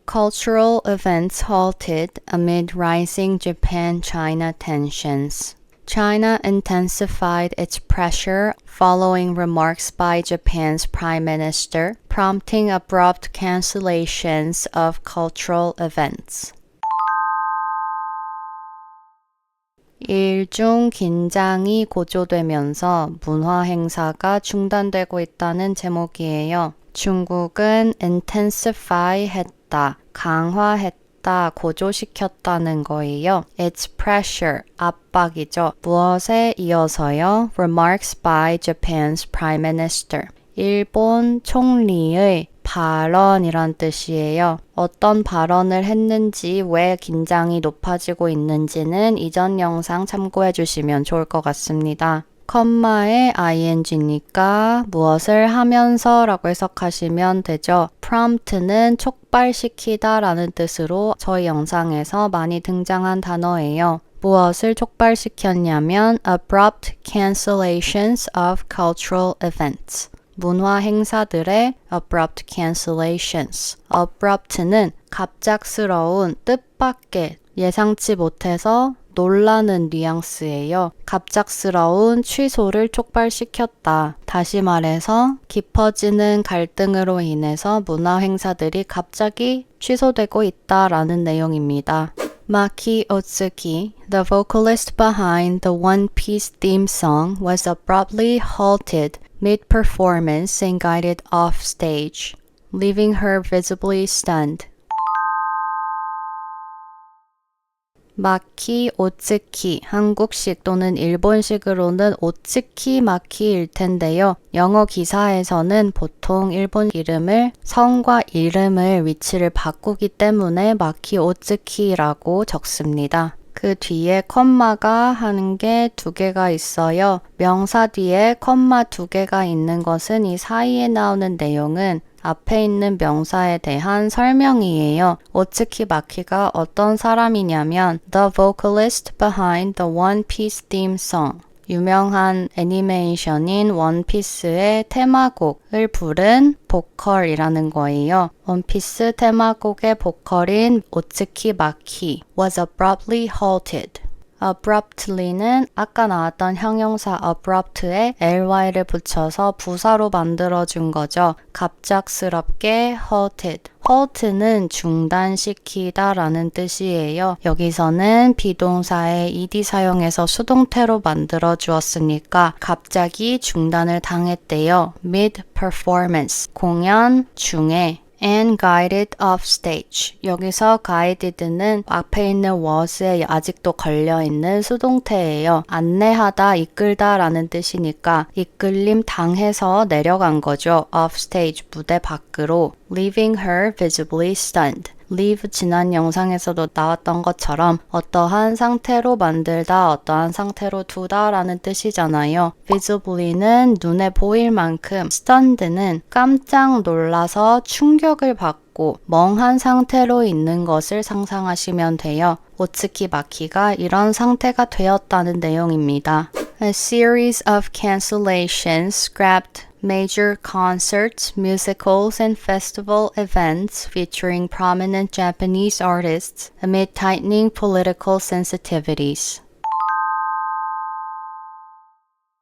cultural events halted amid rising Japan-China tensions. China intensified its pressure following remarks by Japan's prime minister, prompting abrupt cancellations of cultural events. 일중 긴장이 고조되면서 문화 행사가 중단되고 있다는 제목이에요. 중국은 intensify 했다, 강화했다, 고조시켰다는 거예요. It's pressure, 압박이죠. 무엇에 이어서요? Remarks by Japan's prime minister. 일본 총리의 발언이란 뜻이에요. 어떤 발언을 했는지 왜 긴장이 높아지고 있는지는 이전 영상 참고해 주시면 좋을 것 같습니다. 컴마의 ing니까 무엇을 하면서 라고 해석하시면 되죠. prompt는 촉발시키다 라는 뜻으로 저희 영상에서 많이 등장한 단어예요. 무엇을 촉발시켰냐면 abrupt cancellations of cultural events. 문화 행사들의 abrupt cancellations. abrupt는 갑작스러운, 뜻밖의, 예상치 못해서 놀라는 뉘앙스예요. 갑작스러운 취소를 촉발시켰다. 다시 말해서 깊어지는 갈등으로 인해서 문화 행사들이 갑자기 취소되고 있다라는 내용입니다. Maki Otsuki, the vocalist behind the One Piece theme song, was abruptly halted mid-performance and guided off stage, leaving her visibly stunned. 마키 오츠키, 한국식 또는 일본식으로는 오츠키 마키일 텐데요. 영어 기사에서는 보통 일본 이름을 성과 이름을 위치를 바꾸기 때문에 마키 오츠키라고 적습니다. 그 뒤에 컴마가 하는 게 두 개가 있어요. 명사 뒤에 컴마 두 개가 있는 것은 이 사이에 나오는 내용은 앞에 있는 명사에 대한 설명이에요. 오츠키 마키가 어떤 사람이냐면 The vocalist behind the One Piece theme song. 유명한 애니메이션인 원피스의 테마곡을 부른 보컬이라는 거예요. 원피스 테마곡의 보컬인 오츠키 마키 was abruptly halted. abruptly는 아까 나왔던 형용사 abrupt에 ly를 붙여서 부사로 만들어준 거죠. 갑작스럽게 halted. halt는 중단시키다 라는 뜻이에요. 여기서는 비동사의 ed 사용해서 수동태로 만들어 주었으니까 갑자기 중단을 당했대요. mid performance. 공연 중에 and guided off stage. 여기서 guided는 앞에 있는 was에 아직도 걸려있는 수동태예요. 안내하다, 이끌다 라는 뜻이니까 이끌림 당해서 내려간 거죠. off stage, 무대 밖으로. leaving her visibly stunned. leave 지난 영상에서도 나왔던 것처럼 어떠한 상태로 만들다, 어떠한 상태로 두다 라는 뜻이잖아요. visibly는 눈에 보일 만큼, stunned는 깜짝 놀라서 충격을 받고 멍한 상태로 있는 것을 상상하시면 돼요. 오츠키 마키가 이런 상태가 되었다는 내용입니다. A series of cancellations scrapped major concerts, musicals, and festival events featuring prominent Japanese artists amid tightening political sensitivities.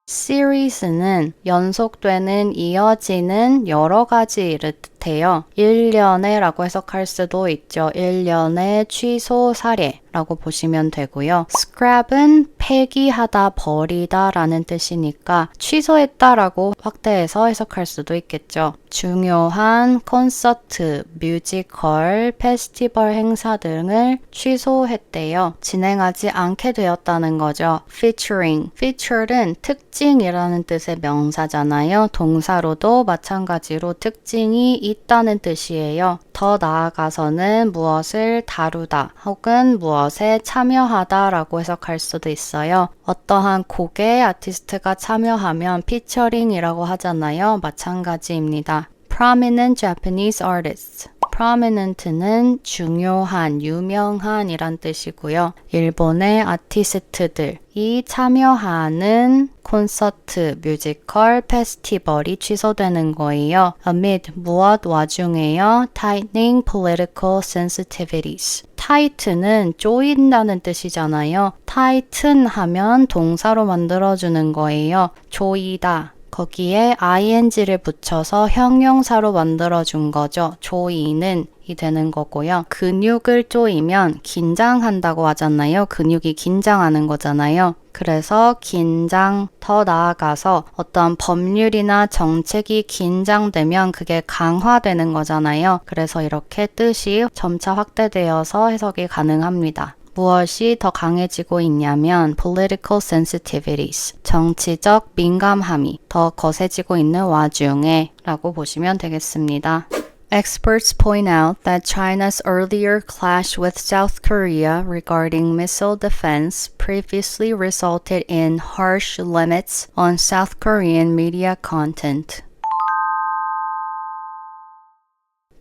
series는 연속되는, 이어지는 여러 가지를 뜻해요. 일련의 라고 해석할 수도 있죠. 일련의 취소 사례라고 보시면 되고요. scrap은 폐기하다, 버리다 라는 뜻이니까 취소했다 라고 확대해서 해석할 수도 있겠죠. 중요한 콘서트, 뮤지컬, 페스티벌 행사 등을 취소했대요. 진행하지 않게 되었다는 거죠. featuring, feature는 특징이라는 뜻의 명사잖아요. 동사로도 마찬가지로 특징이 있다는 뜻이에요. 더 나아가서는 무엇을 다루다 혹은 무엇에 참여하다 라고 해석할 수도 있어요. 어떠한 곡에 아티스트가 참여하면 피처링이라고 하잖아요. 마찬가지입니다. Prominent Japanese artists. prominent는 중요한, 유명한 이란 뜻이고요. 일본의 아티스트들이 참여하는 콘서트, 뮤지컬, 페스티벌이 취소되는 거예요. amid 무엇 와중에요? tightening political sensitivities. tight는 조인다는 뜻이잖아요. tighten 하면 동사로 만들어주는 거예요. 조이다. 거기에 ing를 붙여서 형용사로 만들어준 거죠. 조이는 이 되는 거고요. 근육을 조이면 긴장한다고 하잖아요. 근육이 긴장하는 거잖아요. 그래서 긴장, 더 나아가서 어떤 법률이나 정책이 긴장되면 그게 강화되는 거잖아요. 그래서 이렇게 뜻이 점차 확대되어서 해석이 가능합니다. 무엇이 더 강해지고 있냐면 political sensitivities, 정치적 민감함이 더 거세지고 있는 와중에 라고 보시면 되겠습니다. Experts point out that China's earlier clash with South Korea regarding missile defense previously resulted in harsh limits on South Korean media content.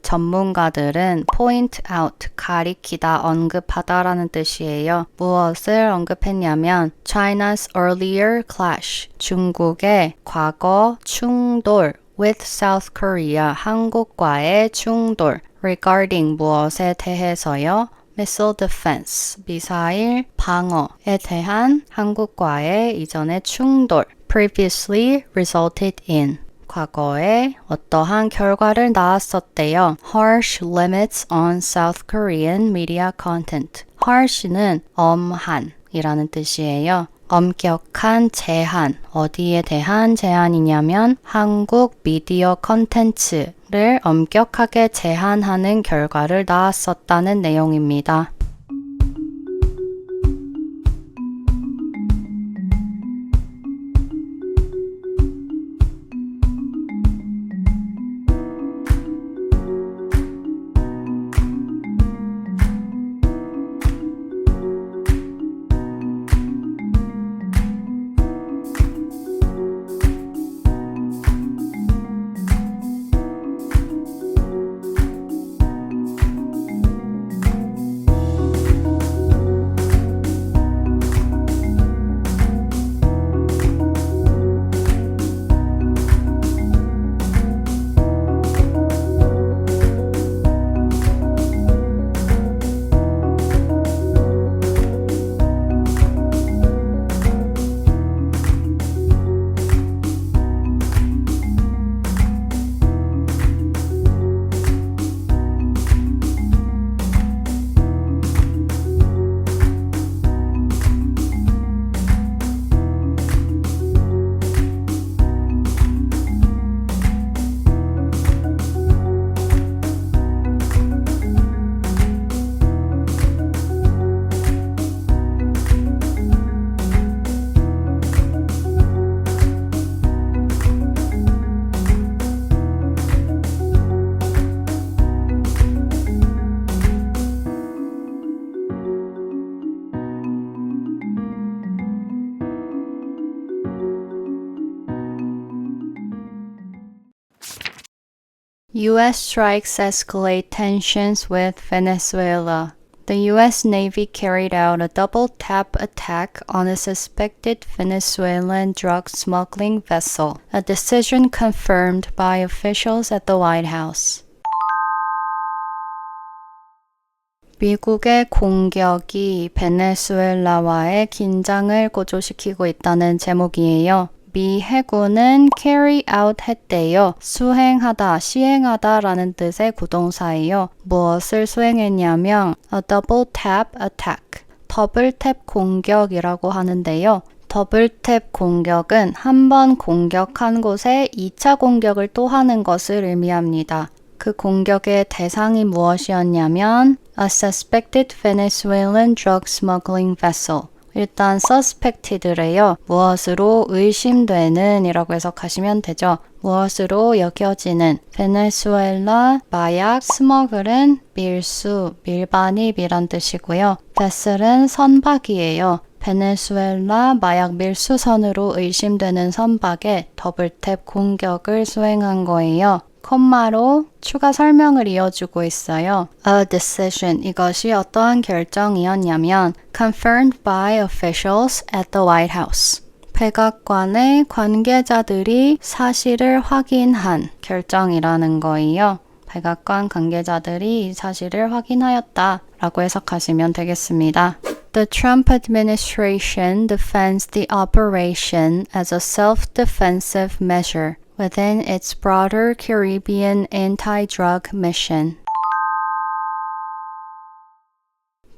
전문가들은 point out, 가리키다, 언급하다라는 뜻이에요. 무엇을 언급했냐면 China's earlier clash, 중국의 과거 충돌 with South Korea, 한국과의 충돌 regarding 무엇에 대해서요? missile defense, 미사일 방어에 대한 한국과의 이전의 충돌 previously resulted in 과거에 어떠한 결과를 낳았었대요. Harsh limits on South Korean media content. harsh는 엄한 이라는 뜻이에요. 엄격한 제한, 어디에 대한 제한이냐면 한국 미디어 컨텐츠를 엄격하게 제한하는 결과를 낳았었다는 내용입니다. U.S. strikes escalate tensions with Venezuela. The U.S. Navy carried out a double-tap attack on a suspected Venezuelan drug smuggling vessel, a decision confirmed by officials at the White House. 미국의 공격이 베네수엘라와의 긴장을 고조시키고 있다는 제목이에요. 미 해군은 carry out 했대요. 수행하다, 시행하다 라는 뜻의 구동사예요. 무엇을 수행했냐면 a double tap attack, 더블 탭 공격이라고 하는데요. 더블 탭 공격은 한 번 공격한 곳에 2차 공격을 또 하는 것을 의미합니다. 그 공격의 대상이 무엇이었냐면 a suspected Venezuelan drug smuggling vessel. 일단 suspected래요. 무엇으로 의심되는 이라고 해석하시면 되죠. 무엇으로 여겨지는 베네수엘라 마약 스머글은 밀수, 밀반입이란 뜻이고요. vessel은 선박이에요. 베네수엘라 마약 밀수선으로 의심되는 선박에 더블탭 공격을 수행한 거예요. 콤마로 추가 설명을 이어주고 있어요. A decision, 이것이 어떠한 결정이었냐면 confirmed by officials at the White House. 백악관의 관계자들이 사실을 확인한 결정이라는 거예요. 백악관 관계자들이 이 사실을 확인하였다 라고 해석하시면 되겠습니다. The Trump administration defends the operation as a self-defensive measure within its broader Caribbean anti-drug mission.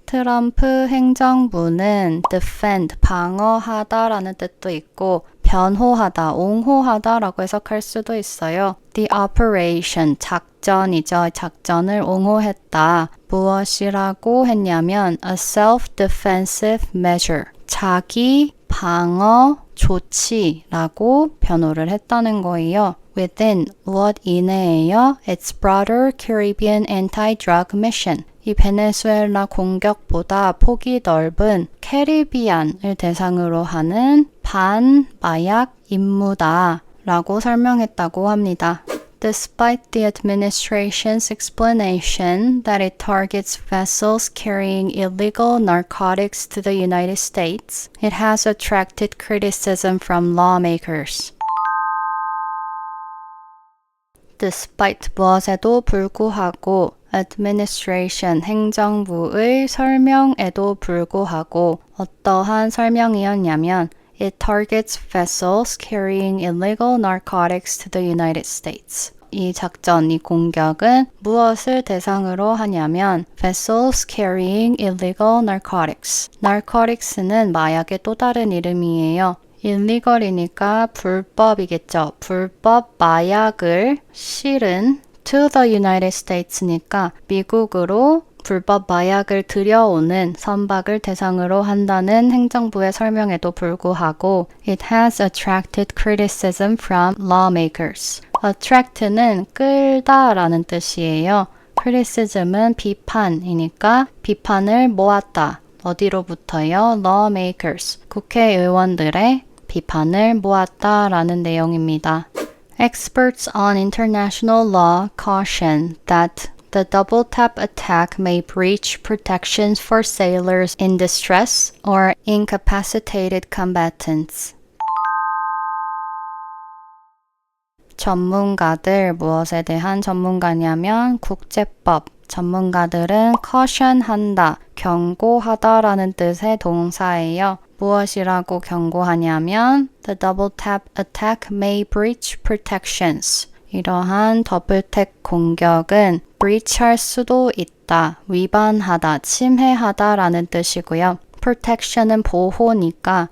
트럼프 행정부는 defend, 방어하다라는 뜻도 있고 변호하다, 옹호하다라고 해석할 수도 있어요. The operation, 작전이죠. 작전을 옹호했다. 무엇이라고 했냐면 a self-defensive measure, 자기 방어 조치라고 변호를 했다는 거예요. Within, 무엇 이내에요? Its broader Caribbean anti-drug mission. 이 베네수엘라 공격보다 폭이 넓은 캐리비안을 대상으로 하는 반마약 임무다 라고 설명했다고 합니다. Despite the administration's explanation that it targets vessels carrying illegal narcotics to the United States, it has attracted criticism from lawmakers. Despite 무엇에도 불구하고 administration 행정부의 설명에도 불구하고 어떠한 설명이었냐면 It targets vessels carrying illegal narcotics to the United States. 이 작전, 이 공격은 무엇을 대상으로 하냐면 vessels carrying illegal narcotics. narcotics는 마약의 또 다른 이름이에요. illegal이니까 불법이겠죠. 불법 마약을 실은 to the United States니까 미국으로 불법 마약을 들여오는 선박을 대상으로 한다는 행정부의 설명에도 불구하고 It has attracted criticism from lawmakers. attract는 끌다 라는 뜻이에요. criticism은 비판이니까 비판을 모았다. 어디로부터요? lawmakers, 국회의원들의 비판을 모았다라는 내용입니다. Experts on international law caution that the double tap attack may breach protections for sailors in distress or incapacitated combatants. 전문가들, 무엇에 대한 전문가냐면 국제법. 전문가들은 caution한다, 경고하다라는 뜻의 동사예요. 무엇이라고 경고하냐면 The double tap attack may breach protections. 이러한 더블택 공격은 breach할 수도 있다, 위반하다, 침해하다라는 뜻이고요. protection은 보호니까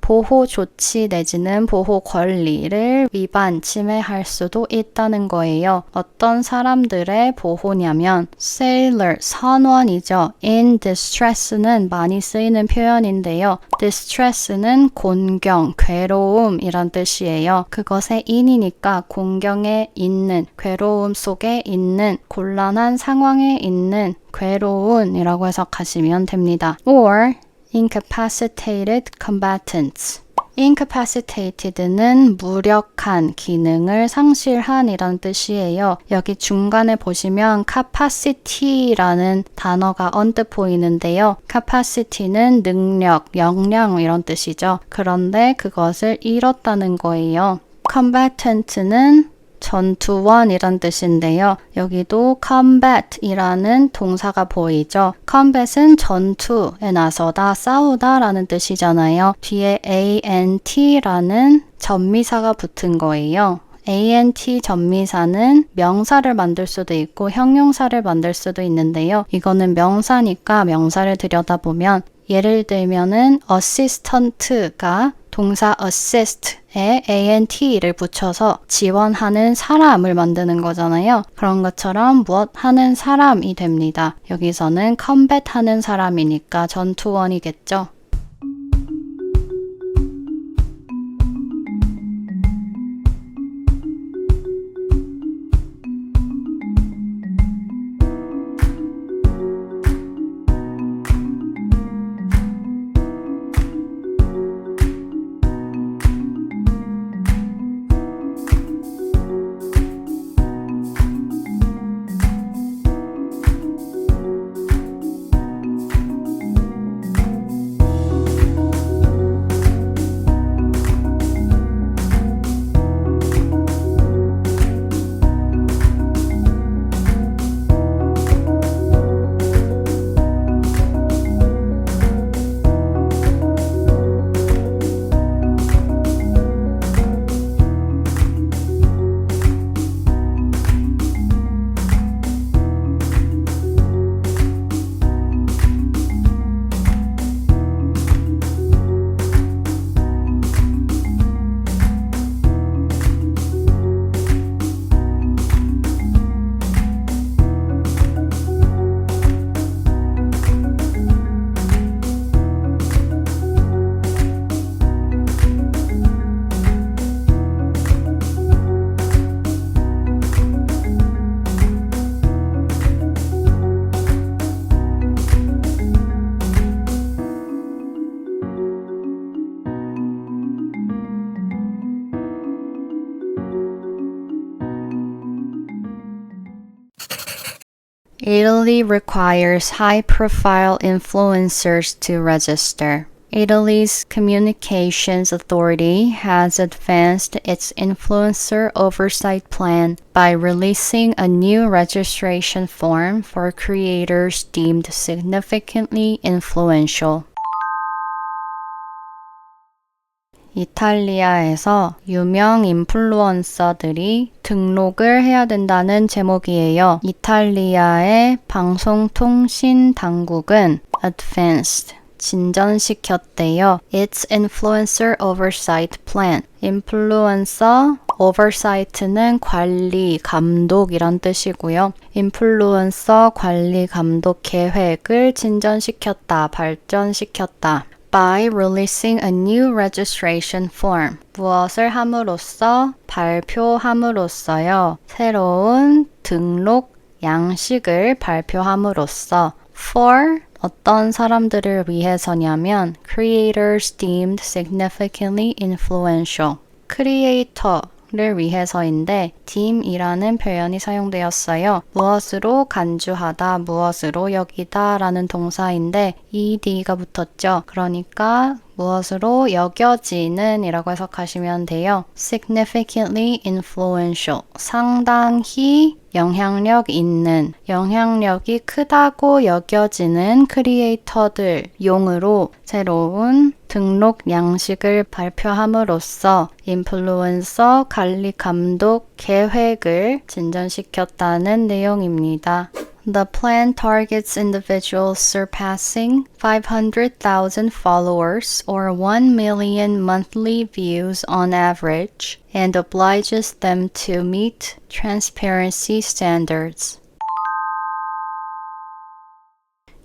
보호 조치 내지는 보호 권리를 위반, 침해할 수도 있다는 거예요. 어떤 사람들의 보호냐면 sailor, 선원이죠. in distress는 많이 쓰이는 표현인데요. distress는 곤경, 괴로움이란 뜻이에요. 그것의 in이니까 곤경에 있는, 괴로움 속에 있는, 곤란한 상황에 있는, 괴로운이라고 해석하시면 됩니다. or incapacitated combatants. incapacitated는 무력한, 기능을 상실한 이란 뜻이에요. 여기 중간에 보시면 capacity라는 단어가 언뜻 보이는데요. capacity는 능력, 역량 이런 뜻이죠. 그런데 그것을 잃었다는 거예요. combatant는 전투원이란 뜻인데요. 여기도 combat이라는 동사가 보이죠. combat은 전투에 나서다, 싸우다 라는 뜻이잖아요. 뒤에 ant라는 전미사가 붙은 거예요. ant 전미사는 명사를 만들 수도 있고 형용사를 만들 수도 있는데요. 이거는 명사니까 명사를 들여다보면 예를 들면은 assistant가 동사 assist에 ant를 붙여서 지원하는 사람을 만드는 거잖아요. 그런 것처럼 무엇 하는 사람이 됩니다. 여기서는 combat 하는 사람이니까 전투원이겠죠. Italy requires high-profile influencers to register. Italy's Communications Authority has advanced its influencer oversight plan by releasing a new registration form for creators deemed significantly influential. 이탈리아에서 유명 인플루언서들이 등록을 해야 된다는 제목이에요. 이탈리아의 방송통신 당국은 advanced, 진전시켰대요. Its Influencer Oversight Plan. 인플루언서 oversight는 관리, 감독이란 뜻이고요. 인플루언서 관리 감독 계획을 진전시켰다, 발전시켰다. By releasing a new registration form. 무엇을 함으로써? 발표함으로써요. 새로운 등록 양식을 발표함으로써. For 어떤 사람들을 위해서냐면 creators deemed significantly influential. 크리에이터를 위해서인데 deem이라는 표현이 사용되었어요. 무엇으로 간주하다, 무엇으로 여기다 라는 동사인데 ed가 붙었죠. 그러니까 무엇으로 여겨지는 이라고 해석하시면 돼요. significantly influential, 상당히 영향력 있는, 영향력이 크다고 여겨지는 크리에이터들 용으로 새로운 등록 양식을 발표함으로써 인플루언서 관리 감독 계획을 진전시켰다는 내용입니다. The plan targets individuals surpassing 500,000 followers or 1 million monthly views on average and obliges them to meet transparency standards.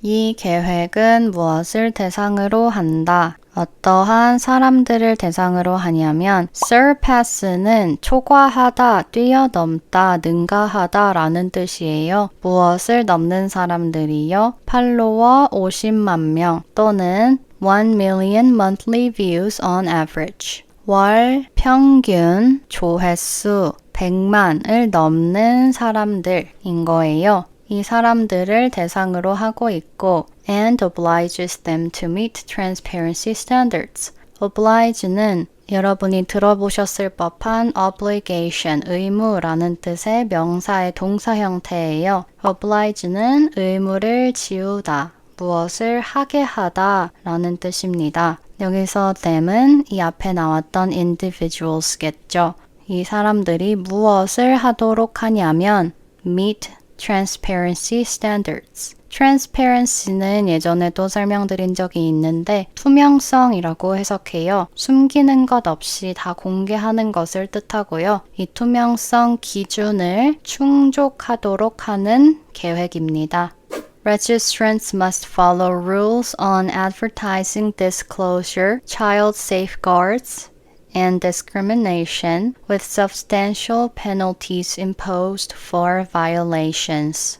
이 계획은 무엇을 대상으로 한다? 어떠한 사람들을 대상으로 하냐면 surpass는 초과하다, 뛰어넘다, 능가하다 라는 뜻이에요. 무엇을 넘는 사람들이요? 팔로워 50만 명 또는 1 million monthly views on average. 월 평균 조회수 100만을 넘는 사람들인 거예요. 이 사람들을 대상으로 하고 있고 and obliges them to meet transparency standards. oblige는 여러분이 들어보셨을 법한 obligation, 의무라는 뜻의 명사의 동사 형태예요. oblige는 의무를 지우다, 무엇을 하게 하다 라는 뜻입니다. 여기서 them은 이 앞에 나왔던 individuals겠죠. 이 사람들이 무엇을 하도록 하냐면 meet transparency standards. transparency는 예전에도 설명드린 적이 있는데 투명성이라고 해석해요. 숨기는 것 없이 다 공개하는 것을 뜻하고요. 이 투명성 기준을 충족하도록 하는 계획입니다. Registrants must follow rules on advertising disclosure, child safeguards, and discrimination, with substantial penalties imposed for violations.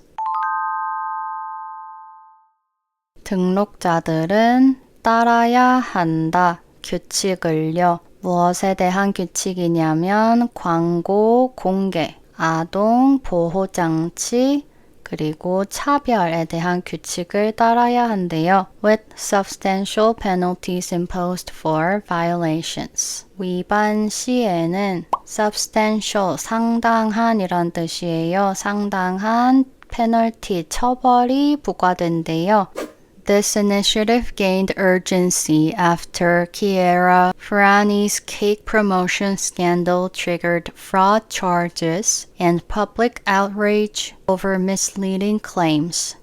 등록자들은 따라야 한다. 규칙을요. 무엇에 대한 규칙이냐면 광고 공개, 아동 보호장치, 그리고 차별에 대한 규칙을 따라야 한대요. With substantial penalties imposed for violations. 위반 시에는 substantial, 상당한 이란 뜻이에요. 상당한 페널티, 처벌이 부과된대요. This initiative gained urgency after Chiara Ferragni's cake promotion scandal triggered fraud charges and public outrage over misleading claims.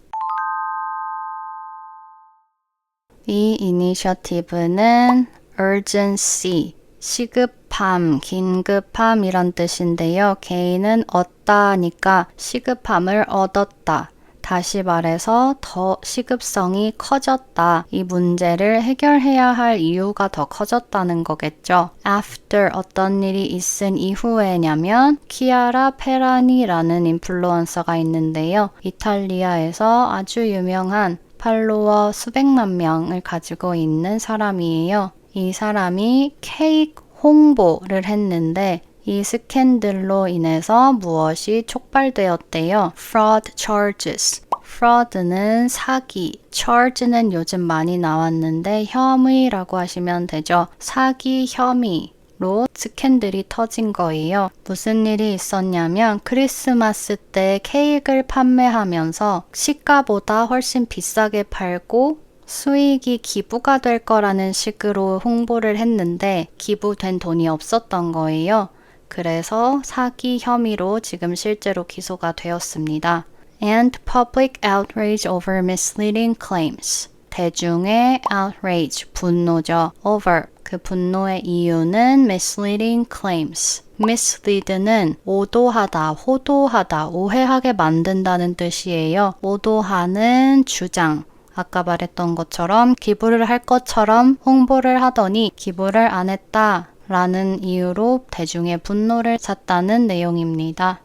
이 이니셔티브는 urgency, 시급함, 긴급함이란 뜻인데요. 개인은 얻다니까 시급함을 얻었다. 다시 말해서 더 시급성이 커졌다. 이 문제를 해결해야 할 이유가 더 커졌다는 거겠죠. After 어떤 일이 있은 이후에냐면 키아라 페라니라는 인플루언서가 있는데요. 이탈리아에서 아주 유명한 팔로워 수백만 명을 가지고 있는 사람이에요. 이 사람이 케이크 홍보를 했는데 이 스캔들로 인해서 무엇이 촉발되었대요? Fraud charges. fraud는 사기, charge는 요즘 많이 나왔는데 혐의라고 하시면 되죠. 사기 혐의로 스캔들이 터진 거예요. 무슨 일이 있었냐면 크리스마스 때 케이크를 판매하면서 시가보다 훨씬 비싸게 팔고 수익이 기부가 될 거라는 식으로 홍보를 했는데 기부된 돈이 없었던 거예요. 그래서 사기 혐의로 지금 실제로 기소가 되었습니다. And public outrage over misleading claims. 대중의 outrage, 분노죠. over, 그 분노의 이유는 misleading claims. mislead는 오도하다, 호도하다, 오해하게 만든다는 뜻이에요. 오도하는 주장. 아까 말했던 것처럼 기부를 할 것처럼 홍보를 하더니 기부를 안 했다 라는 이유로 대중의 분노를 샀다는 내용입니다.